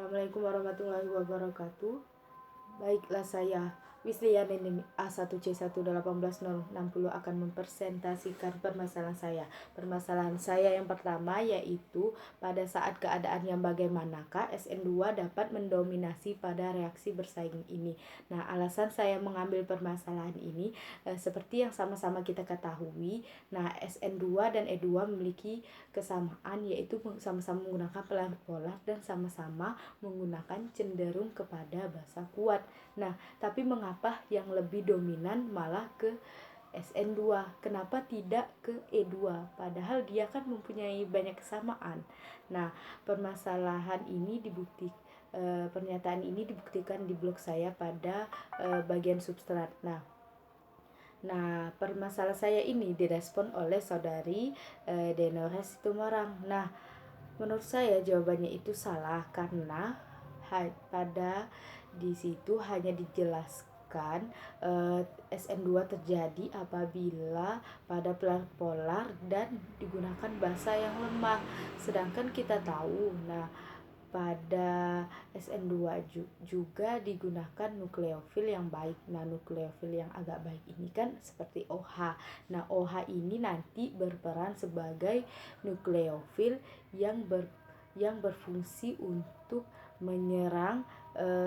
Assalamualaikum warahmatullahi wabarakatuh. Baiklah, saya Wisliani A1C11860 akan mempresentasikan permasalahan saya. Permasalahan saya yang pertama yaitu pada saat keadaan yang bagaimanakah SN2 dapat mendominasi pada reaksi bersaing ini. Nah, alasan saya mengambil permasalahan ini seperti yang sama-sama kita ketahui. Nah, SN2 dan E2 memiliki kesamaan yaitu sama-sama menggunakan pelarut polar dan sama-sama menggunakan cenderung kepada basa kuat. Nah, tapi mengapa yang lebih dominan malah ke SN2? Kenapa tidak ke E2? Padahal dia kan mempunyai banyak kesamaan. Nah, pernyataan ini dibuktikan di blog saya pada bagian substrat. Nah, permasalahan saya ini direspon oleh saudari Denores Tumarang. Nah, menurut saya jawabannya itu salah karena pada di situ hanya dijelaskan SN2 terjadi apabila pada pelarut polar dan digunakan basa yang lemah. Sedangkan kita tahu, pada SN2 juga digunakan nukleofil yang baik. Nah, nukleofil yang agak baik ini kan seperti OH. Nah, OH ini nanti berperan sebagai nukleofil yang berfungsi untuk menyerang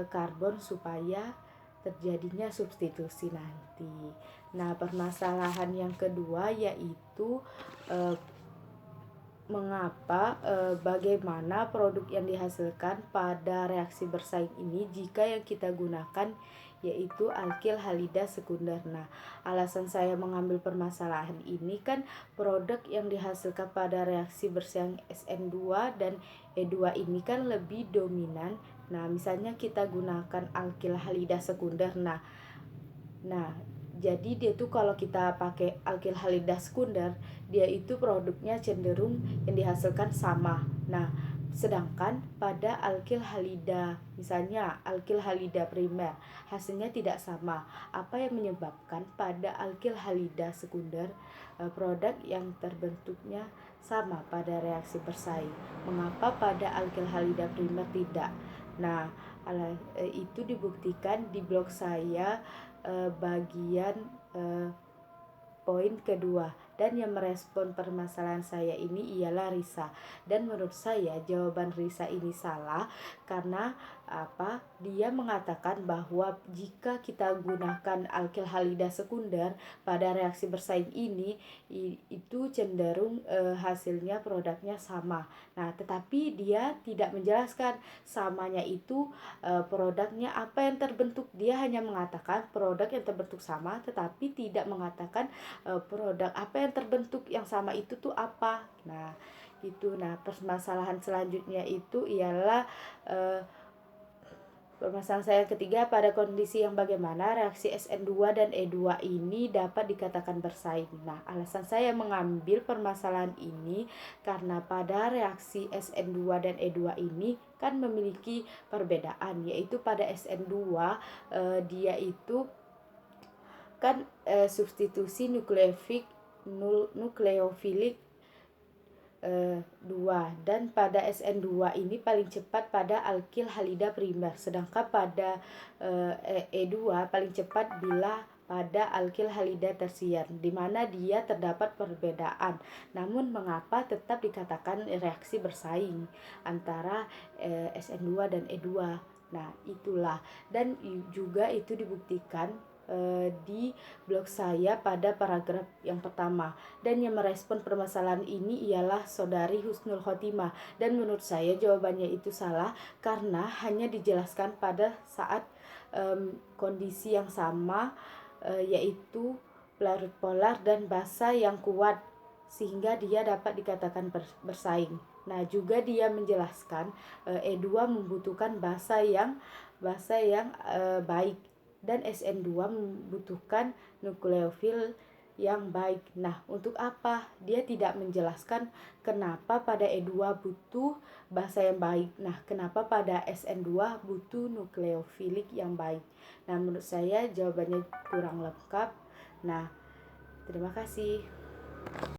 karbon supaya terjadinya substitusi nanti. Nah, permasalahan yang kedua yaitu bagaimana produk yang dihasilkan pada reaksi bersaing ini jika yang kita gunakan yaitu alkil halida sekunder. Nah, alasan saya mengambil permasalahan ini kan produk yang dihasilkan pada reaksi bersaing SN2 dan E2 ini kan lebih dominan. Nah, misalnya kita gunakan alkil halida sekunder. Nah, jadi dia tuh kalau kita pakai alkil halida sekunder, dia itu produknya cenderung yang dihasilkan sama. Nah, sedangkan pada alkil halida, misalnya alkil halida primer, hasilnya tidak sama. Apa yang menyebabkan pada alkil halida sekunder produk yang terbentuknya sama pada reaksi bersaing? Mengapa pada alkil halida primer tidak? Nah, itu dibuktikan di blog saya bagian poin kedua, dan yang merespon permasalahan saya ini ialah Risa. Dan menurut saya jawaban Risa ini salah karena dia mengatakan bahwa jika kita gunakan alkil halida sekunder pada reaksi bersaing ini itu cenderung hasilnya produknya sama. Nah, tetapi dia tidak menjelaskan samanya itu produknya apa yang terbentuk. Dia hanya mengatakan produk yang terbentuk sama, tetapi tidak mengatakan produk apa yang terbentuk yang sama itu tuh apa. Nah, itu. Nah, permasalahan selanjutnya itu ialah permasalahan saya ketiga, pada kondisi yang bagaimana reaksi SN2 dan E2 ini dapat dikatakan bersaing. Nah, alasan saya mengambil permasalahan ini karena pada reaksi SN2 dan E2 ini kan memiliki perbedaan, yaitu pada SN2 dia itu kan substitusi nukleofilik 2, dan pada SN2 ini paling cepat pada alkil halida primer, sedangkan pada E2 paling cepat bila pada alkil halida tersier, di mana dia terdapat perbedaan. Namun mengapa tetap dikatakan reaksi bersaing antara SN2 dan E2? Nah, itulah, dan juga itu dibuktikan di blog saya pada paragraf yang pertama. Dan yang merespon permasalahan ini ialah saudari Husnul Khotimah, dan menurut saya jawabannya itu salah karena hanya dijelaskan pada saat kondisi yang sama yaitu pelarut polar dan basa yang kuat sehingga dia dapat dikatakan bersaing. Nah, juga dia menjelaskan E2 membutuhkan basa yang baik, dan SN2 membutuhkan nukleofil yang baik. Nah, untuk apa? Dia tidak menjelaskan kenapa pada E2 butuh basa yang baik. Nah, kenapa pada SN2 butuh nukleofilik yang baik. Nah, menurut saya jawabannya kurang lengkap. Nah, terima kasih.